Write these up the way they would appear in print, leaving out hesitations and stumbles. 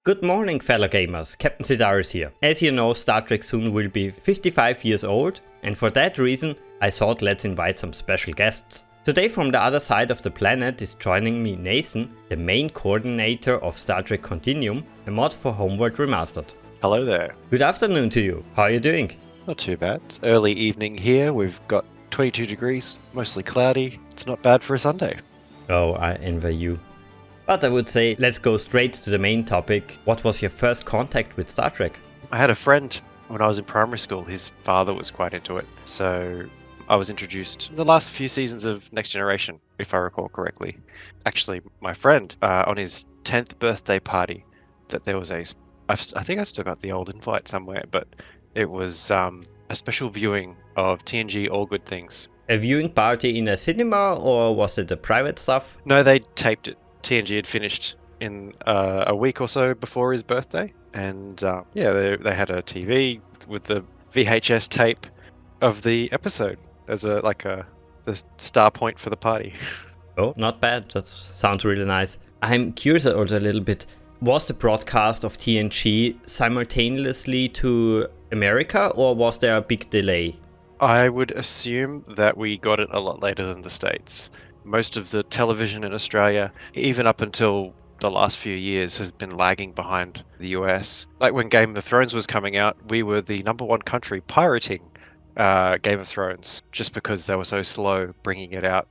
Good morning, fellow gamers, Captain Sidaris here. As you know, Star Trek soon will be 55 years old, and for that reason, I thought let's invite some special guests. Today from the other side of the planet is joining me Nathan, the main coordinator of Star Trek Continuum, a mod for Homeworld Remastered. Hello there. Good afternoon to you, how are you doing? Not too bad. It's early evening here, we've got 22 degrees, mostly cloudy. It's not bad for a Sunday. Oh, I envy you. But I would say let's go straight to the main topic. What was your first contact with Star Trek? I had a friend when I was in primary school. His father was quite into it. So I was introduced in the last few seasons of Next Generation, if I recall correctly. Actually, my friend, on his 10th birthday party, that there was I think I still got the old invite somewhere, but it was a special viewing of TNG All Good Things. A viewing party in a cinema, or was it a private stuff? No, they taped it. TNG had finished in a week or so before his birthday, and they had a TV with the VHS tape of the episode as the star point for the party. Oh, not bad. That sounds really nice. I'm curious also a little bit. Was the broadcast of TNG simultaneously to America, or was there a big delay? I would assume that we got it a lot later than the States. Most of the television in Australia, even up until the last few years, has been lagging behind the US. Like when Game of Thrones was coming out, we were the number one country pirating Game of Thrones just because they were so slow bringing it out.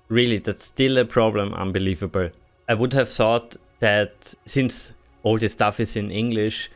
Really, that's still a problem. Unbelievable. I would have thought that since all the stuff is in English,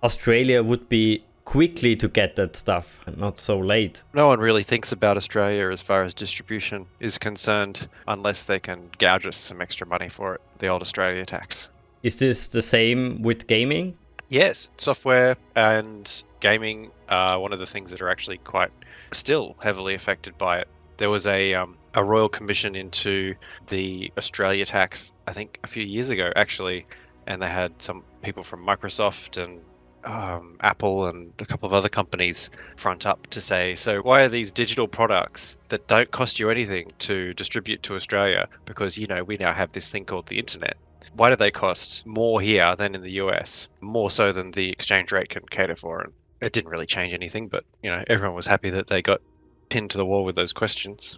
Australia would be quickly to get that stuff and not so late. No one really thinks about Australia as far as distribution is concerned unless they can gouge us some extra money for it, the old Australia tax. Is this the same with gaming? Yes, software and gaming are one of the things that are actually quite still heavily affected by it. There was a royal commission into the Australia tax, I think a few years ago actually, and they had some people from Microsoft and Apple and a couple of other companies front up to say, so why are these digital products that don't cost you anything to distribute to Australia, because we now have this thing called the internet, why do they cost more here than in the US, more so than the exchange rate can cater for? And it didn't really change anything, but everyone was happy that they got pinned to the wall with those questions.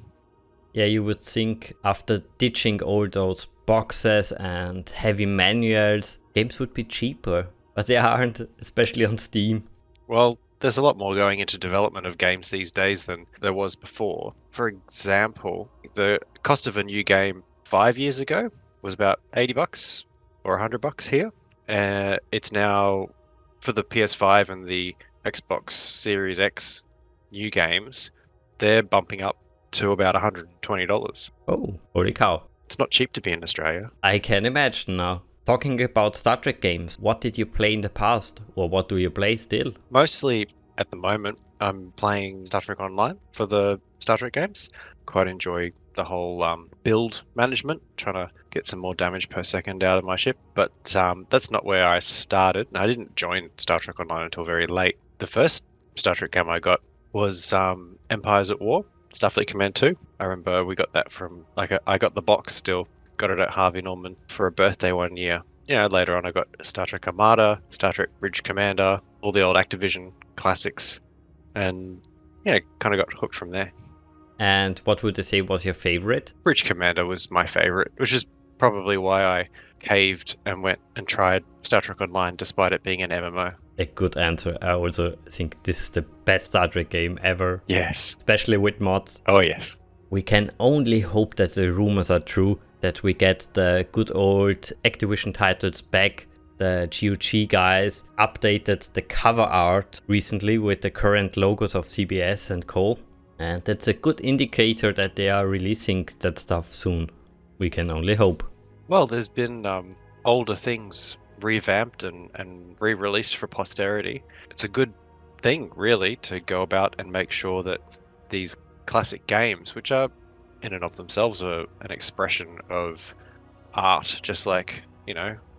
Yeah, you would think after ditching all those boxes and heavy manuals, games would be cheaper. But they aren't, especially on Steam. Well, there's a lot more going into development of games these days than there was before. For example, the cost of a new game 5 years ago was about $80 or $100 here. It's now, for the PS5 and the Xbox Series X new games, they're bumping up to about $120. Oh, holy cow. It's not cheap to be in Australia. I can imagine now. Talking about Star Trek games, what did you play in the past, or what do you play still? Mostly, at the moment, I'm playing Star Trek Online for the Star Trek games. Quite enjoy the whole build management, trying to get some more damage per second out of my ship. But that's not where I started. I didn't join Star Trek Online until very late. The first Star Trek game I got was Empires at War, Starfleet Command 2. I remember we got that from, I got the box still. Got it at Harvey Norman for a birthday one year. Later on I got Star Trek Armada, Star Trek Bridge Commander, all the old Activision classics, and kind of got hooked from there. And what would you say was your favorite? Bridge Commander was my favorite, which is probably why I caved and went and tried Star Trek Online despite it being an MMO. A good answer. I also think this is the best Star Trek game ever. Yes. Especially with mods. Oh yes. We can only hope that the rumors are true, that we get the good old Activision titles back. The GOG guys updated the cover art recently with the current logos of CBS and Co. And that's a good indicator that they are releasing that stuff soon. We can only hope. Well, there's been older things revamped and re-released for posterity. It's a good thing, really, to go about and make sure that these classic games, which are in and of themselves an expression of art, just like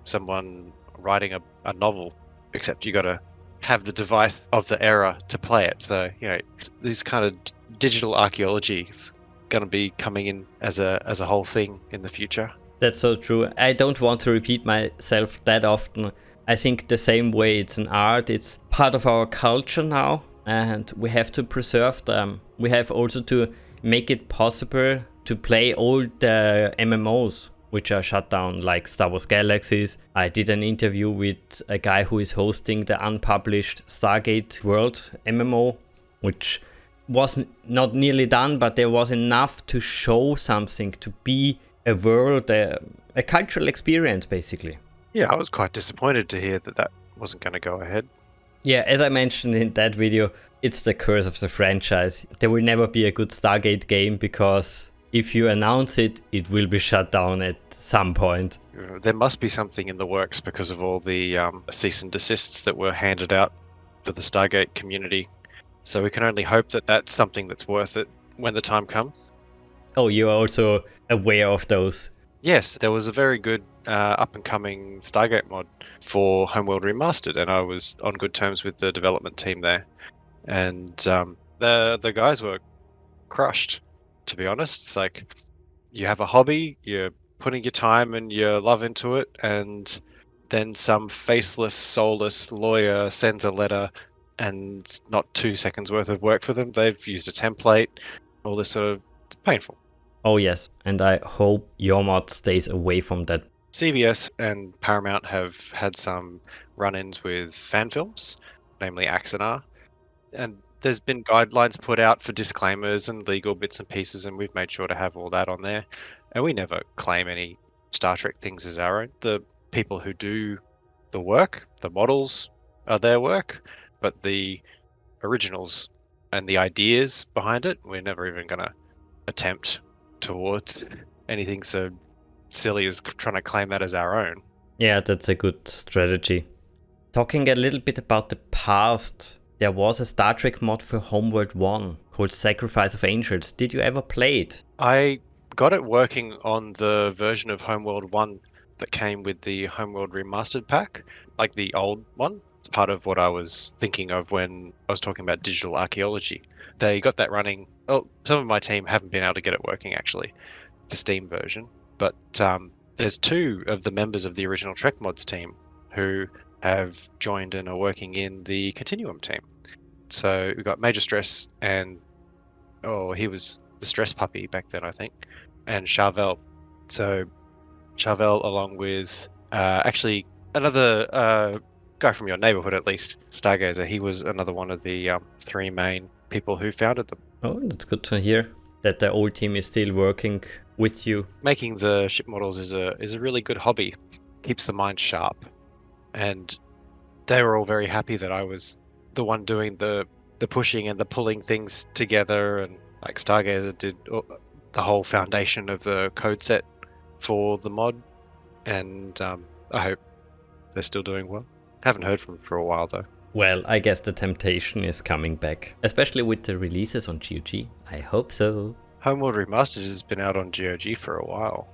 someone writing a novel, except you got to have the device of the era to play it. So these kind of digital archaeology is going to be coming in as a whole thing in the future. That's so true. I don't want to repeat myself that often, I think the same way it's an art, it's part of our culture now, and we have to preserve them. We have also to make it possible to play all the MMOs which are shut down, like Star Wars Galaxies. I did an interview with a guy who is hosting the unpublished Stargate World MMO, which was not nearly done, but there was enough to show something, to be a world, a cultural experience, basically. Yeah, I was quite disappointed to hear that wasn't going to go ahead. Yeah, as I mentioned in that video, it's the curse of the franchise. There will never be a good Stargate game because if you announce it, it will be shut down at some point. There must be something in the works because of all the cease and desists that were handed out to the Stargate community. So we can only hope that that's something that's worth it when the time comes. Oh, you are also aware of those? Yes, there was a very good up-and-coming Stargate mod for Homeworld Remastered, and I was on good terms with the development team there. And the guys were crushed, to be honest. It's like, you have a hobby, you're putting your time and your love into it, and then some faceless, soulless lawyer sends a letter and not 2 seconds worth of work for them. They've used a template, all this sort of, it's painful. Oh yes, and I hope your mod stays away from that. CBS and Paramount have had some run-ins with fan films, namely Axanar, and there's been guidelines put out for disclaimers and legal bits and pieces, and we've made sure to have all that on there. And we never claim any Star Trek things as our own. The people who do the work, the models, are their work, but the originals and the ideas behind it, we're never even going to attempt towards anything so silly as trying to claim that as our own. Yeah, that's a good strategy. Talking a little bit about the past, there was a Star Trek mod for Homeworld 1 called Sacrifice of Angels. Did you ever play it? I got it working on the version of Homeworld 1 that came with the Homeworld Remastered pack, like the old one. It's part of what I was thinking of when I was talking about digital archaeology. They got that running. Oh, some of my team haven't been able to get it working, actually, the Steam version. But there's 2 of the members of the original Trek Mods team who have joined and are working in the Continuum team. So we've got Major Stress and, he was the Stress Puppy back then, I think, and Charvel. So Charvel, along with actually another guy from your neighborhood, at least, Stargazer, he was another one of the 3 main people who founded them. Oh, that's good to hear that the old team is still working with you. Making the ship models is a really good hobby. Keeps the mind sharp. And they were all very happy that I was the one doing the pushing and the pulling things together, and like Stargazer did the whole foundation of the code set for the mod, and I hope they're still doing well. Haven't heard from them for a while though. Well, I guess the temptation is coming back, especially with the releases on GOG. I hope so. Homeworld Remastered has been out on GOG for a while.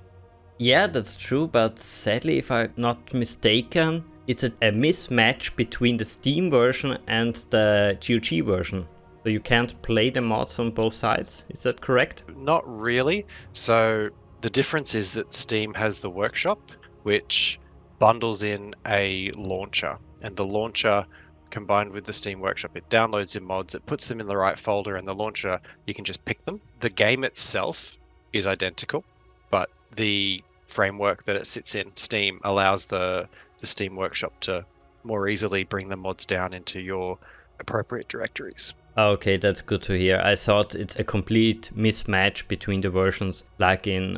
Yeah, that's true, but sadly, if I'm not mistaken, it's a mismatch between the Steam version and the GOG version. So you can't play the mods on both sides, is that correct? Not really. So the difference is that Steam has the workshop, which bundles in a launcher, and the launcher combined with the Steam workshop, it downloads your mods, it puts them in the right folder, and the launcher, you can just pick them. The game itself is identical, but the framework that it sits in, Steam, allows the Steam workshop to more easily bring the mods down into your appropriate directories. Okay, that's good to hear. I thought it's a complete mismatch between the versions, like in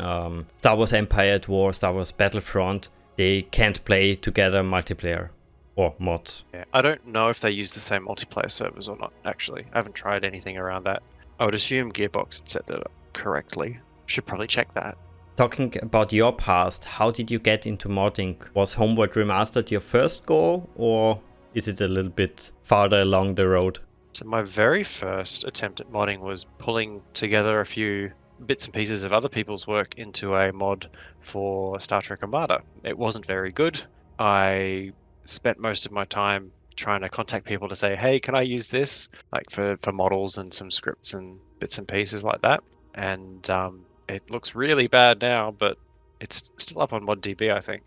Star Wars Empire at War, Star Wars Battlefront. They can't play together multiplayer or mods. Yeah, I don't know if they use the same multiplayer servers or not, actually. I haven't tried anything around that. I would assume Gearbox had set that up correctly. Should probably check that. Talking about your past, how did you get into modding? Was Homeworld Remastered your first goal, or is it a little bit farther along the road? So my very first attempt at modding was pulling together a few bits and pieces of other people's work into a mod for Star Trek Armada. It wasn't very good. I spent most of my time trying to contact people to say, hey, can I use this? Like for models and some scripts and bits and pieces like that. And it looks really bad now, but it's still up on ModDB, I think.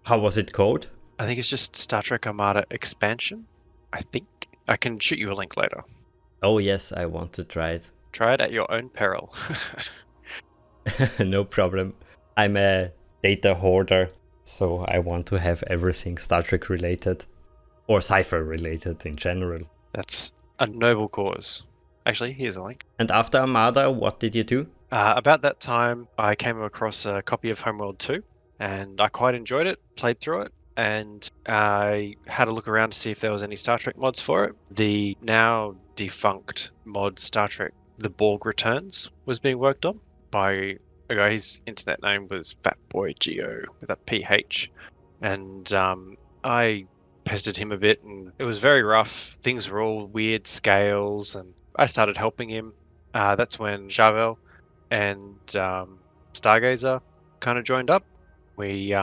How was it called? I think it's just Star Trek Armada expansion. I think I can shoot you a link later. Oh yes, I want to try it. Try it at your own peril. No problem. I'm a data hoarder, so I want to have everything Star Trek related. Or sci-fi related in general. That's a noble cause. Actually, here's a link. And after Armada, what did you do? About that time, I came across a copy of Homeworld 2, and I quite enjoyed it, played through it, and I had a look around to see if there was any Star Trek mods for it. The now defunct mod Star Trek The Borg Returns was being worked on by a guy. His internet name was Fatboy Geo with a PH, and I pestered him a bit, and it was very rough. Things were all weird scales, and I started helping him. That's when Chauvel and Stargazer kind of joined up. We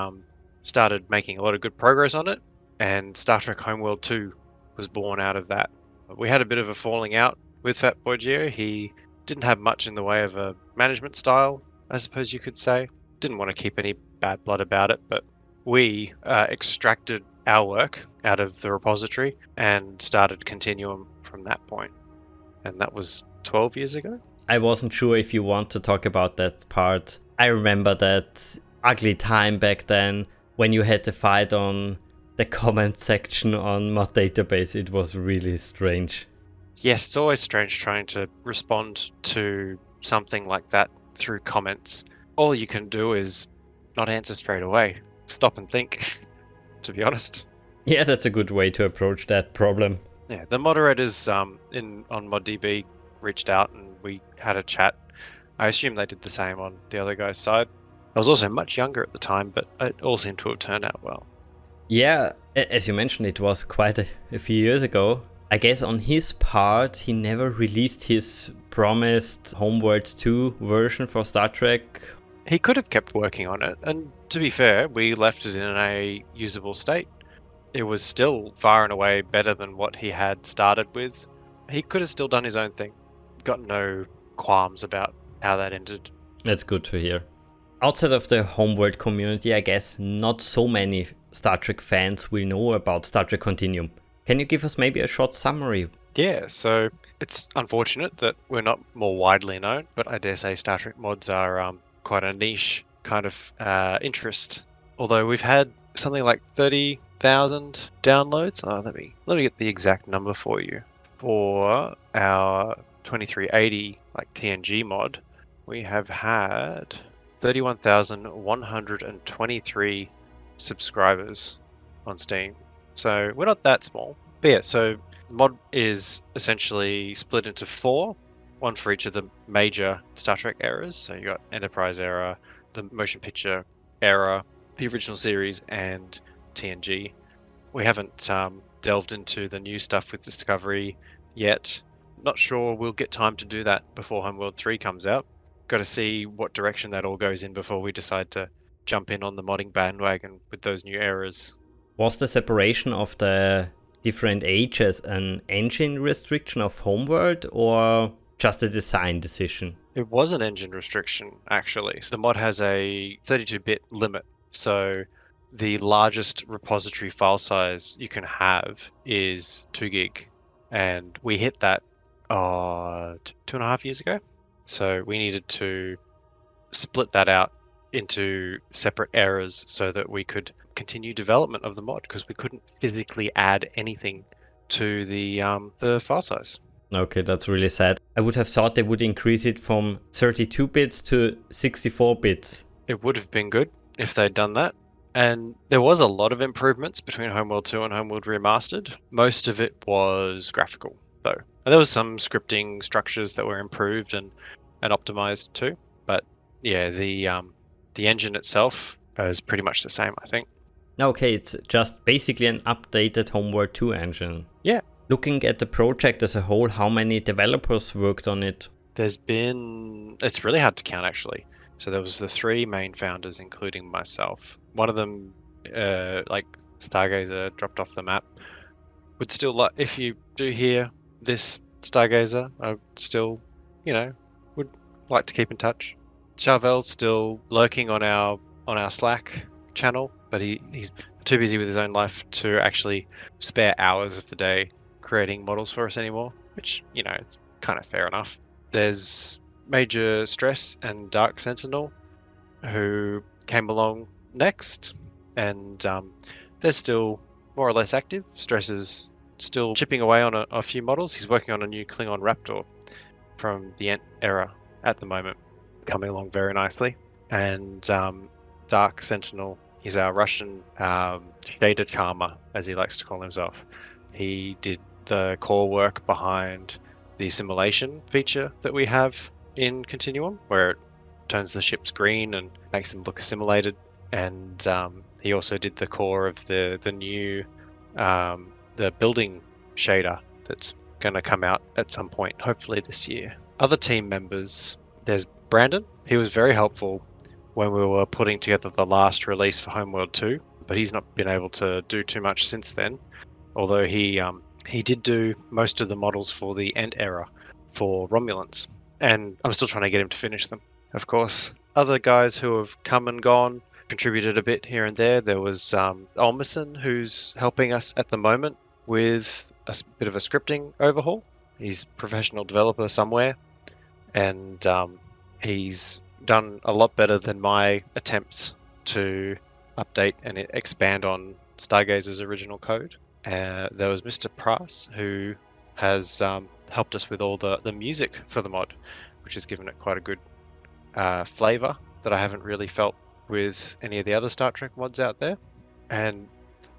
started making a lot of good progress on it, and Star Trek Homeworld 2 was born out of that. We had a bit of a falling out with Fatboy Geo. He didn't have much in the way of a management style, I suppose you could say. Didn't want to keep any bad blood about it, but we extracted our work out of the repository and started Continuum from that point. And that was 12 years ago. I wasn't sure if you want to talk about that part. I remember that ugly time back then when you had to fight on the comment section on Mod Database. It was really strange. Yes, it's always strange trying to respond to something like that through comments. All you can do is not answer straight away. Stop and think, to be honest. Yeah, that's a good way to approach that problem. Yeah, the moderators on ModDB reached out and we had a chat. I assume they did the same on the other guy's side. I was also much younger at the time, but it all seemed to have turned out well. Yeah, as you mentioned, it was quite a few years ago. I guess on his part, he never released his promised Homeworld 2 version for Star Trek. He could have kept working on it, and to be fair, we left it in a usable state. It was still far and away better than what he had started with. He could have still done his own thing. Got no qualms about how that ended. That's good to hear. Outside of the Homeworld community, I guess not so many Star Trek fans will know about Star Trek Continuum. Can you give us maybe a short summary? Yeah, so it's unfortunate that we're not more widely known, but I dare say Star Trek mods are quite a niche kind of interest. Although we've had something like 30,000 downloads. Let me get the exact number for you. For our 2380 like TNG mod, we have had 31,123 subscribers on Steam. So we're not that small. But yeah, so the mod is essentially split into 4, one for each of the major Star Trek eras. So you got Enterprise era, the motion picture era, the original series, and TNG. We haven't delved into the new stuff with Discovery yet. Not sure we'll get time to do that before Homeworld 3 comes out. Got to see what direction that all goes in before we decide to jump in on the modding bandwagon with those new eras. Was the separation of the different ages an engine restriction of Homeworld or just a design decision? It was an engine restriction, actually. So the mod has a 32-bit limit. So the largest repository file size you can have is 2 gig. And we hit that 2.5 years ago. So we needed to split that out into separate eras so that we could continue development of the mod, because we couldn't physically add anything to the file size. Okay, that's really sad. I would have thought they would increase it from 32 bits to 64 bits. It would have been good if they'd done that. And there was a lot of improvements between Homeworld 2 and Homeworld Remastered. Most of it was graphical, though. And there was some scripting structures that were improved and optimized too. But yeah, the engine itself is pretty much the same, I think. Okay, it's just basically an updated Homeworld 2 engine. Yeah. Looking at the project as a whole, how many developers worked on it? It's really hard to count, actually. So there was the 3 main founders, including myself. One of them, like Stargazer, dropped off the map. Would still like, if you do hear this, Stargazer, I still, would like to keep in touch. Chauvel's still lurking on our Slack channel, but he's too busy with his own life to actually spare hours of the day creating models for us anymore, which, it's kind of fair enough. There's Major Stress and Dark Sentinel, who came along next, and they're still more or less active. Stress is still chipping away on a few models. He's working on a new Klingon Raptor from the Ent era at the moment, coming along very nicely. And Dark Sentinel is our Russian shader charmer, as he likes to call himself. He did the core work behind the simulation feature that we have in Continuum, where it turns the ships green and makes them look assimilated. And he also did the core of the new the building shader that's going to come out at some point, hopefully this year. Other team members, there's Brandon. He was very helpful when we were putting together the last release for Homeworld 2, but he's not been able to do too much since then, although he did do most of the models for the Ent era for Romulans, and I'm still trying to get him to finish them, of course. Other guys who have come and gone, contributed a bit here and there. There was Olmerson, who's helping us at the moment with a bit of a scripting overhaul. He's a professional developer somewhere, and he's done a lot better than my attempts to update and expand on Stargaze's original code. There was Mr. Price, who has helped us with all the music for the mod, which has given it quite a good flavor that I haven't really felt with any of the other Star Trek mods out there. And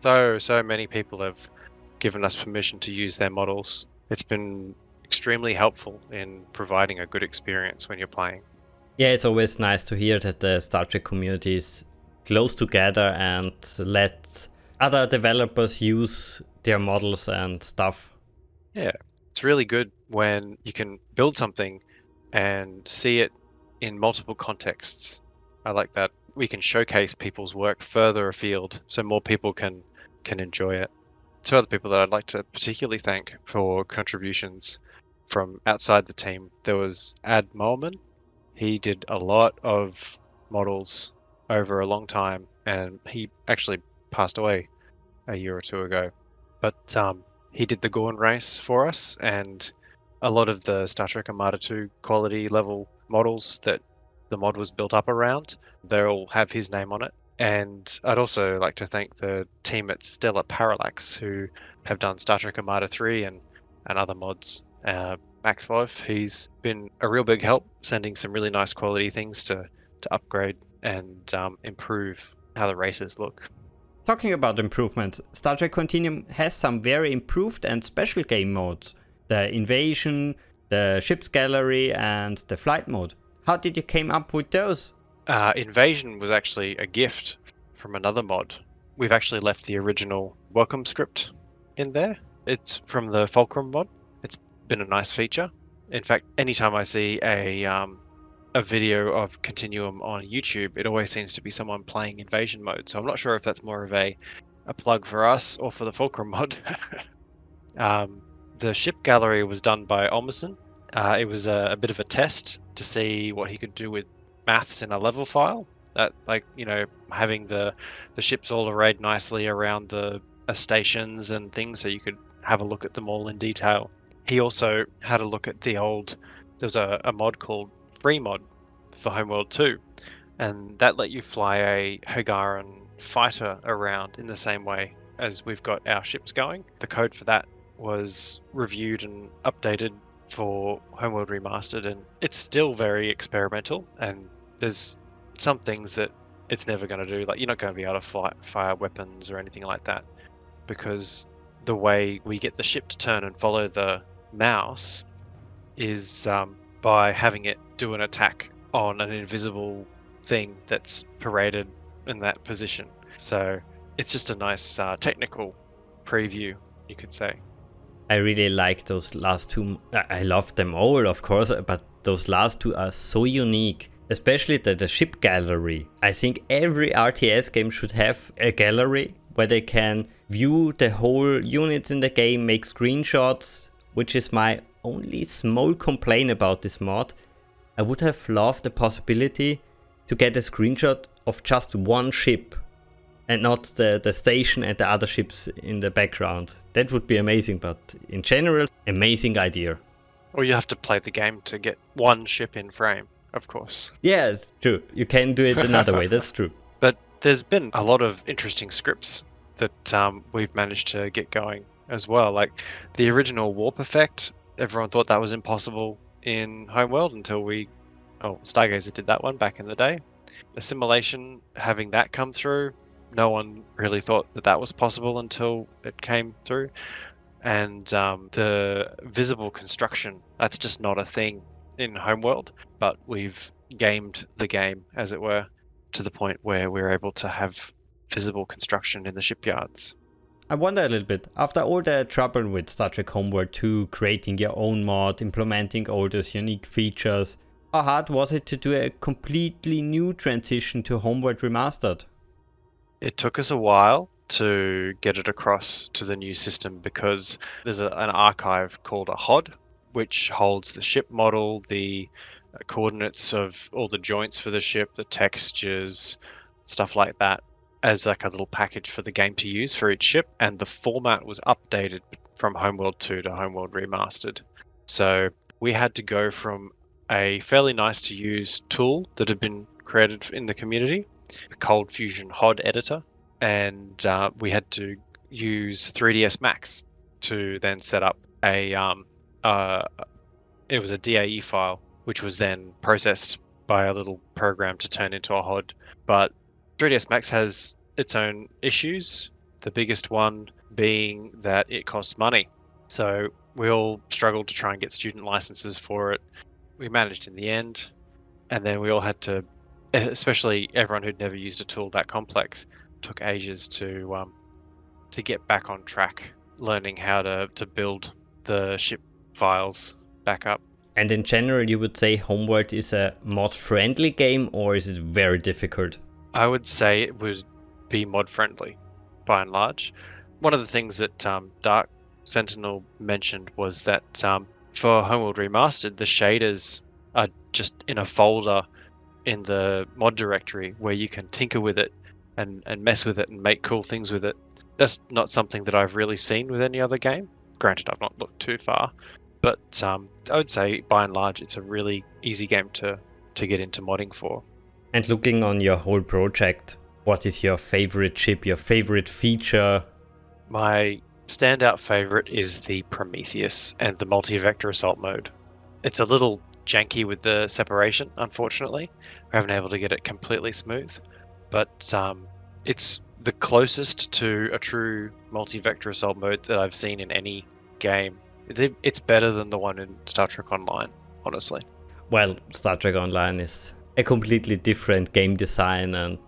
so many people have given us permission to use their models. It's been extremely helpful in providing a good experience when you're playing. Yeah, it's always nice to hear that the Star Trek community is close together and let other developers use their models and stuff. Yeah, it's really good when you can build something and see it in multiple contexts. I like that we can showcase people's work further afield so more people can enjoy it. Two other people that I'd like to particularly thank for contributions from outside the team. There was Ad Moelman. He did a lot of models over a long time, and he actually passed away a year or two ago. But he did the Gorn race for us, and a lot of the Star Trek Armada 2 quality level models that the mod was built up around, they'll have his name on it. And I'd also like to thank the team at Stellar Parallax, who have done Star Trek Armada 3 and other mods. Max Loaf, he's been a real big help, sending some really nice quality things to upgrade and improve how the races look. Talking about improvements, Star Trek Continuum has some very improved and special game modes. The Invasion, the Ships Gallery, and the Flight mode. How did you came up with those? Invasion was actually a gift from another mod. We've actually left the original welcome script in there. It's from the Fulcrum mod. It's been a nice feature. In fact, anytime I see a video of Continuum on YouTube, it always seems to be someone playing Invasion mode. So I'm not sure if that's more of a plug for us or for the Fulcrum mod. The ship gallery was done by Olmerson. It was a bit of a test to see what he could do with maths in a level file. That, having the ships all arrayed nicely around the stations and things, so you could have a look at them all in detail. He also had a look at there was a mod called Free Mod for Homeworld 2, and that let you fly a Hogaran fighter around in the same way as we've got our ships going. The code for that was reviewed and updated for Homeworld Remastered, and it's still very experimental, and there's some things that it's never going to do. Like, you're not going to be able to fire weapons or anything like that, because the way we get the ship to turn and follow the mouse is by having it do an attack on an invisible thing that's paraded in that position. So it's just a nice technical preview, you could say. I really like those last two. I love them all, of course, but those last two are so unique. Especially the ship gallery. I think every RTS game should have a gallery where they can view the whole units in the game, make screenshots, which is my only small complaint about this mod. I would have loved the possibility to get a screenshot of just one ship and not the station and the other ships in the background. That would be amazing, but in general, amazing idea. Or you have to play the game to get one ship in frame, of course. Yeah, it's true. You can do it another way, that's true. But there's been a lot of interesting scripts that we've managed to get going as well. Like the original warp effect, everyone thought that was impossible in Homeworld until Stargazer did that one back in the day. Assimilation, having that come through, no one really thought that was possible until it came through. And the visible construction, that's just not a thing in Homeworld, but we've gamed the game, as it were, to the point where we're able to have visible construction in the shipyards. I wonder a little bit, after all the trouble with Star Trek Homeworld 2, creating your own mod, implementing all those unique features, how hard was it to do a completely new transition to Homeworld Remastered? It took us a while to get it across to the new system because there's an archive called a HOD, which holds the ship model, the coordinates of all the joints for the ship, the textures, stuff like that, as like a little package for the game to use for each ship. And the format was updated from Homeworld 2 to Homeworld Remastered. So we had to go from a fairly nice to use tool that had been created in the community, the Cold Fusion HOD editor, and we had to use 3ds Max to then set up it was a DAE file, which was then processed by a little program to turn into a HOD. But 3ds Max has its own issues, the biggest one being that it costs money. So we all struggled to try and get student licenses for it. We managed in the end, and then we all had to, especially everyone who'd never used a tool that complex, took ages to get back on track, learning how to build the ship files back up. And in general, you would say Homeworld is a mod-friendly game, or is it very difficult? I would say it would be mod-friendly, by and large. One of the things that Dark Sentinel mentioned was that for Homeworld Remastered, the shaders are just in a folder in the mod directory where you can tinker with it and mess with it and make cool things with it. That's not something that I've really seen with any other game. Granted, I've not looked too far, but I would say by and large it's a really easy game to get into modding for. And looking on your whole project, what is your favorite ship, your favorite feature? My standout favorite is the Prometheus and the multi-vector assault mode. It's a little janky with the separation, unfortunately. We haven't been able to get it completely smooth, but it's the closest to a true multi-vector assault mode that I've seen in any game. It's better than the one in Star Trek Online, honestly. Well, Star Trek Online is a completely different game design and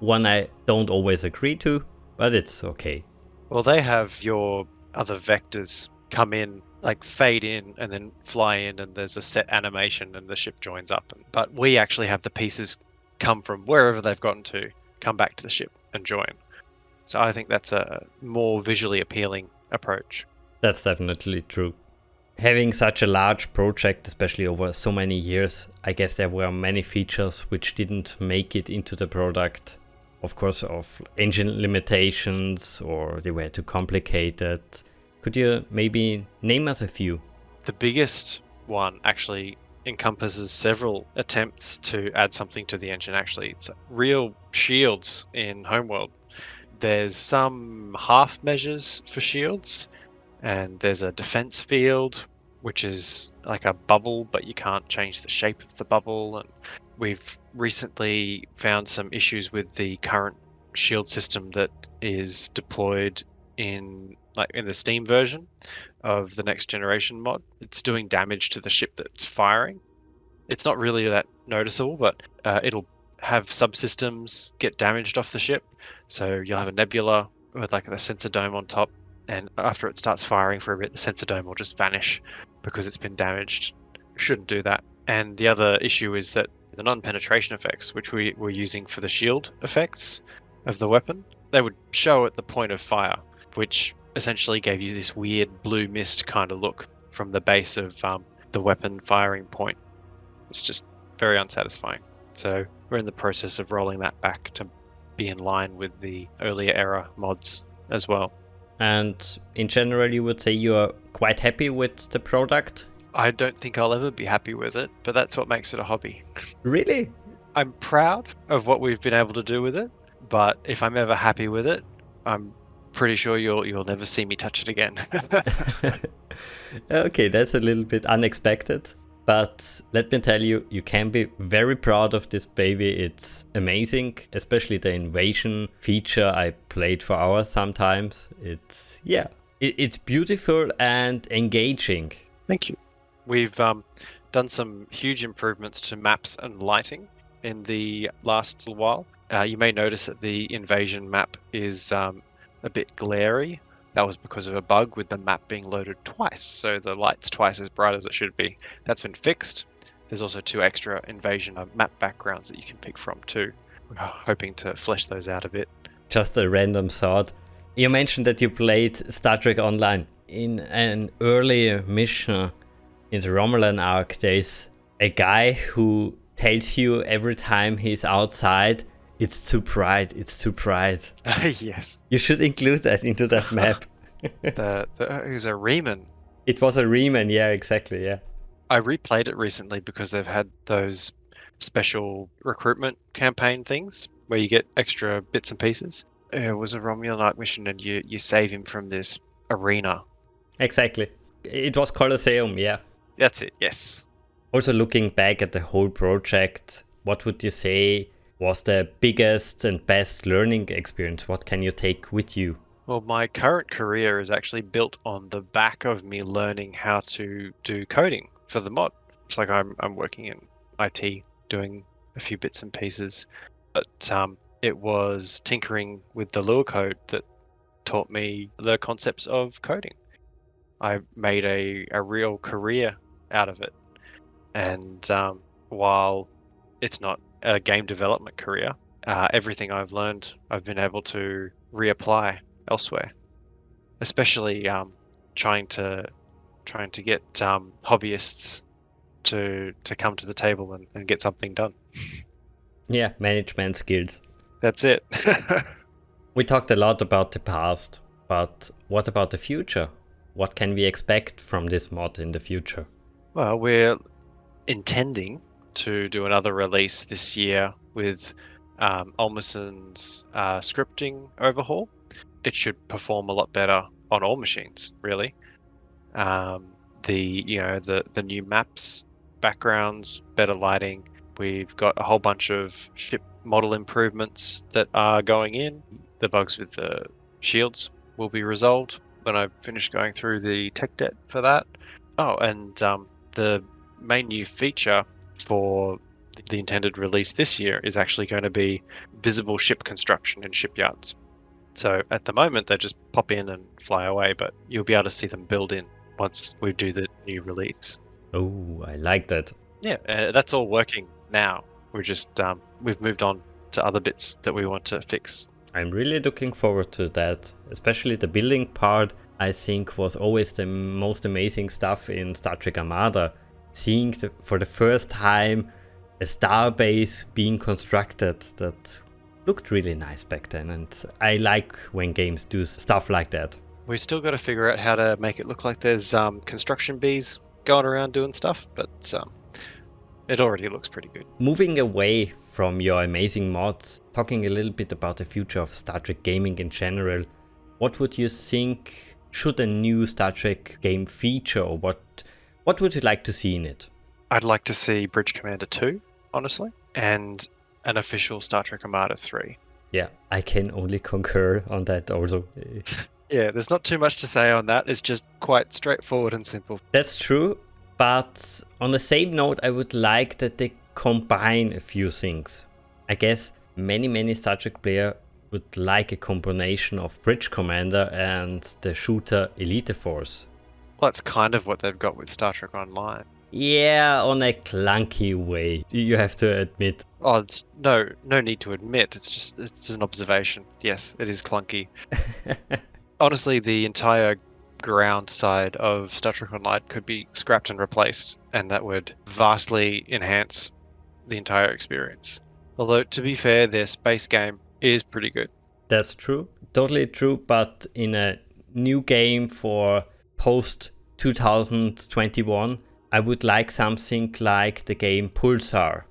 one I don't always agree to, but it's okay. Well, they have your other vectors come in, like fade in and then fly in, and there's a set animation and the ship joins up. But we actually have the pieces come from wherever they've gotten to, come back to the ship and join. So I think that's a more visually appealing approach. That's definitely true. Having such a large project, especially over so many years, I guess there were many features which didn't make it into the product. Of course, of engine limitations, or they were too complicated. Could you maybe name us a few? The biggest one actually encompasses several attempts to add something to the engine. Actually, it's real shields in Homeworld. There's some half measures for shields, and there's a defense field, which is like a bubble, but you can't change the shape of the bubble. And we've recently found some issues with the current shield system that is deployed in the Steam version of the Next Generation mod. It's doing damage to the ship that's firing. It's not really that noticeable, but it'll have subsystems get damaged off the ship. So you'll have a nebula with like a sensor dome on top, and after it starts firing for a bit, the sensor dome will just vanish because it's been damaged. Shouldn't do that. And the other issue is that the non-penetration effects, which we were using for the shield effects of the weapon, they would show at the point of fire, which essentially gave you this weird blue mist kind of look from the base of the weapon firing point. It's just very unsatisfying. So we're in the process of rolling that back to be in line with the earlier era mods as well. And in general, you would say you are quite happy with the product? I don't think I'll ever be happy with it, but that's what makes it a hobby. Really? I'm proud of what we've been able to do with it, but if I'm ever happy with it, I'm pretty sure you'll never see me touch it again. Okay, that's a little bit unexpected. But let me tell you, you can be very proud of this baby. It's amazing, especially the invasion feature. I played for hours sometimes. It's beautiful and engaging. Thank you. We've done some huge improvements to maps and lighting in the last little while. You may notice that the invasion map is a bit glary. That was because of a bug with the map being loaded twice, so the light's twice as bright as it should be. That's been fixed. There's also 2 extra invasion map backgrounds that you can pick from too. We're hoping to flesh those out a bit. Just a random thought. You mentioned that you played Star Trek Online. In an early mission in the Romulan arc, there's a guy who tells you every time he's outside, it's too bright, it's too bright. Yes. You should include that into that map. It was a Riemann. It was a Riemann, yeah, exactly, yeah. I replayed it recently because they've had those special recruitment campaign things where you get extra bits and pieces. It was a Romulan arc mission and you save him from this arena. Exactly. It was Colosseum, yeah. That's it, yes. Also looking back at the whole project, what would you say was the biggest and best learning experience? What can you take with you? Well, my current career is actually built on the back of me learning how to do coding for the mod. It's like I'm working in IT, doing a few bits and pieces, but it was tinkering with the Lua code that taught me the concepts of coding. I made a real career out of it, and while it's not a game development career, everything I've learned I've been able to reapply elsewhere, especially trying to get hobbyists to come to the table and get something done. Yeah, management skills. That's it. We talked a lot about the past, but what about the future? What can we expect from this mod in the future? Well, we're intending to do another release this year with Olmerson's scripting overhaul. It should perform a lot better on all machines, really. The new maps, backgrounds, better lighting. We've got a whole bunch of ship model improvements that are going in. The bugs with the shields will be resolved when I finish going through the tech debt for that. Oh, and the main new feature for the intended release this year is actually going to be visible ship construction in shipyards. So at the moment, they just pop in and fly away, but you'll be able to see them build in once we do the new release. Oh, I like that. Yeah, that's all working now. We're just, we've moved on to other bits that we want to fix. I'm really looking forward to that, especially the building part. I think was always the most amazing stuff in Star Trek Armada. Seeing for the first time a starbase being constructed, that looked really nice back then, and I like when games do stuff like that. We still got to figure out how to make it look like there's construction bees going around doing stuff, but it already looks pretty good. Moving away from your amazing mods, talking a little bit about the future of Star Trek gaming in general, what would you think should a new Star Trek game feature, or what would you like to see in it? I'd like to see Bridge Commander 2, honestly, and an official Star Trek Armada 3. Yeah, I can only concur on that also. Yeah, there's not too much to say on that. It's just quite straightforward and simple. That's true, but on the same note, I would like that they combine a few things. I guess many Star Trek players would like a combination of Bridge Commander and the shooter Elite Force. Well, that's kind of what they've got with Star Trek Online. Yeah, on a clunky way, you have to admit. Oh, it's no need to admit. It's an observation. Yes, it is clunky. Honestly, the entire ground side of Star Trek Online could be scrapped and replaced, and that would vastly enhance the entire experience. Although, to be fair, their space game is pretty good. That's true. Totally true. But in a new game for post 2021, I would like something like the game Pulsar.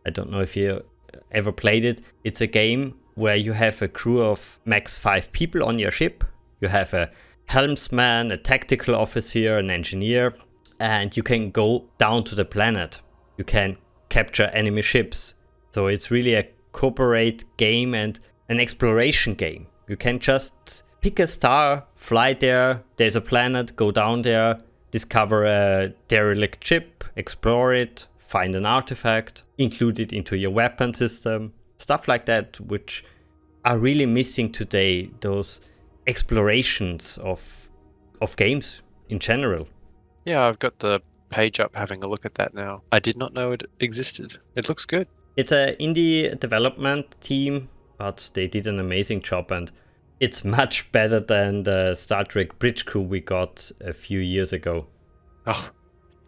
I don't know if you ever played it. It's a game where you have a crew of max 5 people on your ship. You have a helmsman, a tactical officer, an engineer, and you can go down to the planet. You can capture enemy ships. So it's really a corporate game and an exploration game. You can just pick a star, fly there, there's a planet, go down there, discover a derelict ship, explore it, find an artifact, include it into your weapon system, stuff like that, which are really missing today, those explorations of games in general. Yeah, I've got the page up having a look at that now. I did not know it existed. It looks good. It's an indie development team, but they did an amazing job, and it's much better than the Star Trek Bridge Crew we got a few years ago. Oh,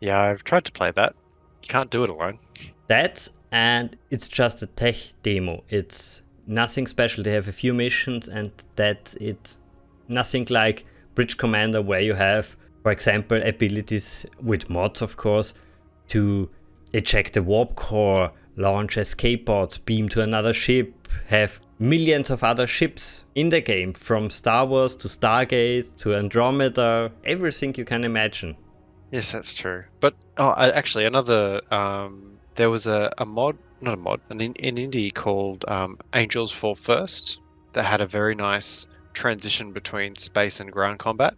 yeah, I've tried to play that. You can't do it alone. And it's just a tech demo. It's nothing special. They have a few missions and that's it. Nothing like Bridge Commander where you have, for example, abilities with mods, of course, to eject the warp core, launch escape pods, beam to another ship, have millions of other ships in the game, from Star Wars to Stargate to Andromeda, everything you can imagine. Yes, that's true. But actually, another there was a mod, not a mod, an indie called Angels Fall First that had a very nice transition between space and ground combat.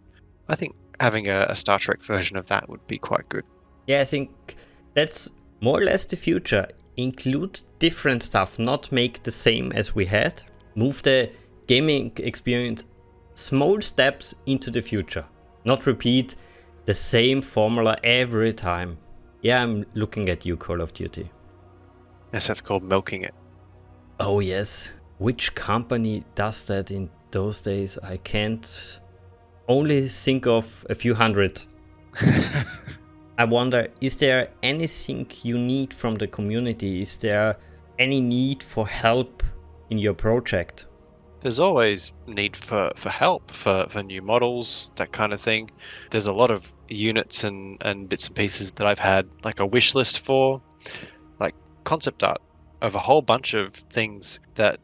I think having a Star Trek version of that would be quite good. Yeah, I think that's more or less the future. Include different stuff, not make the same as we had. Move the gaming experience small steps into the future. Not repeat the same formula every time. Yeah, I'm looking at you, Call of Duty. Yes, that's called milking it. Oh yes. Which company does that in those days? I can't only think of a few hundred. I wonder, is there anything you need from the community? Is there any need for help in your project? There's always need for help, for new models, that kind of thing. There's a lot of units and bits and pieces that I've had like a wish list for, like concept art of a whole bunch of things that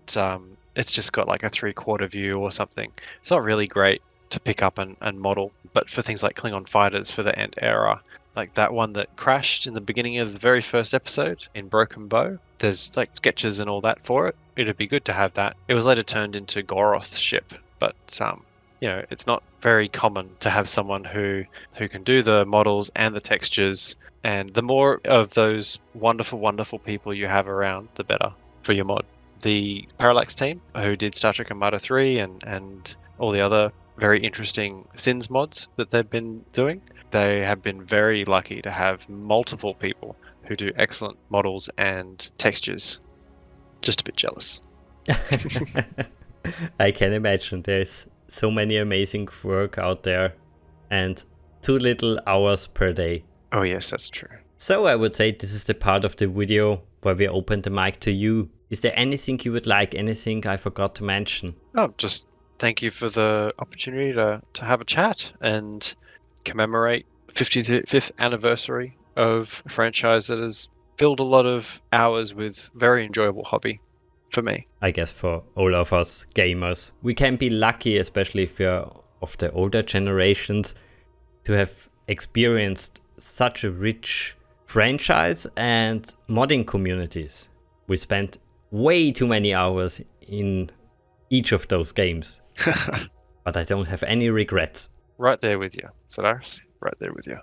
it's just got like a 3/4 view or something. It's not really great to pick up and model, but for things like Klingon fighters for the End era, like that one that crashed in the beginning of the very first episode in Broken Bow, there's like sketches and all that for it. It'd be good to have that. It was later turned into Goroth's ship, but it's not very common to have someone who can do the models and the textures, and the more of those wonderful people you have around, the better for your mod. The Parallax team, who did Star Trek Armada 3 and all the other very interesting Sins mods that they've been doing, they have been very lucky to have multiple people who do excellent models and textures. Just a bit jealous. I can imagine. There's so many amazing work out there and too little hours per day. Oh yes, that's true. So I would say this is the part of the video where we open the mic to you. Is there anything you would like, anything I forgot to mention? Oh, just thank you for the opportunity to have a chat and commemorate 55th anniversary of a franchise that has filled a lot of hours with very enjoyable hobby for me. I guess for all of us gamers. We can be lucky, especially if you're of the older generations, to have experienced such a rich franchise and modding communities. We spent way too many hours in each of those games. But I don't have any regrets. Right there with you, Solaris. Right there with you.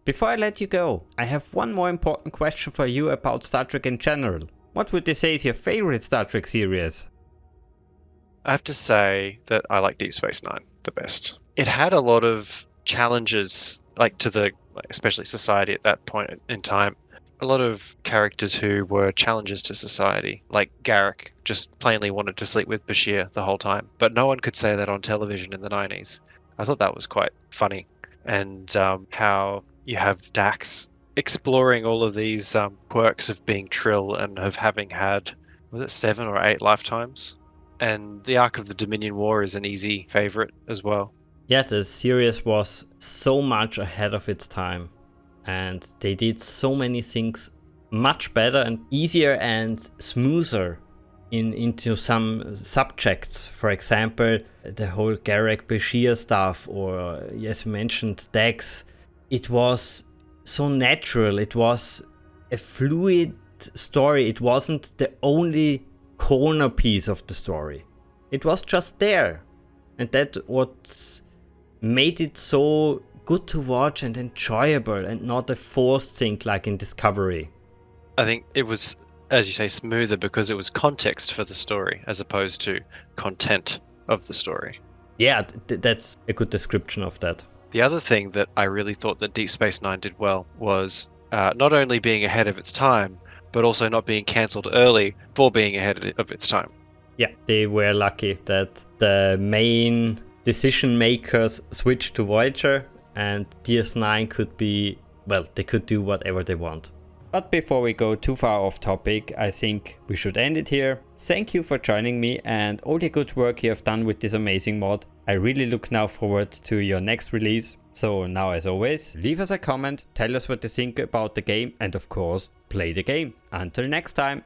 Before I let you go, I have one more important question for you about Star Trek in general. What would you say is your favorite Star Trek series? I have to say that I like Deep Space Nine the best. It had a lot of challenges, like to the, especially society at that point in time. A lot of characters who were challenges to society, like Garrick just plainly wanted to sleep with Bashir the whole time, but no one could say that on television in the 90s. I thought that was quite funny. And how you have Dax exploring all of these quirks of being Trill and of having had, was it 7 or 8 lifetimes? And the arc of the Dominion War is an easy favorite as well. Yeah, the series was so much ahead of its time, and they did so many things much better and easier and smoother into some subjects. For example, the whole Garrick Bashir stuff, or as you mentioned, Dex. It was so natural. It was a fluid story. It wasn't the only corner piece of the story. It was just there, and that what made it so good to watch and enjoyable, and not a forced thing like in Discovery. I think it was, as you say, smoother because it was context for the story as opposed to content of the story. Yeah, that's a good description of that. The other thing that I really thought that Deep Space Nine did well was not only being ahead of its time, but also not being cancelled early for being ahead of its time. Yeah, they were lucky that the main decision makers switched to Voyager, and DS9 could be, well, they could do whatever they want. But before we go too far off topic, I think we should end it here. Thank you for joining me and all the good work you have done with this amazing mod. I really look now forward to your next release. So now, as always, leave us a comment, tell us what you think about the game, and of course, play the game. Until next time.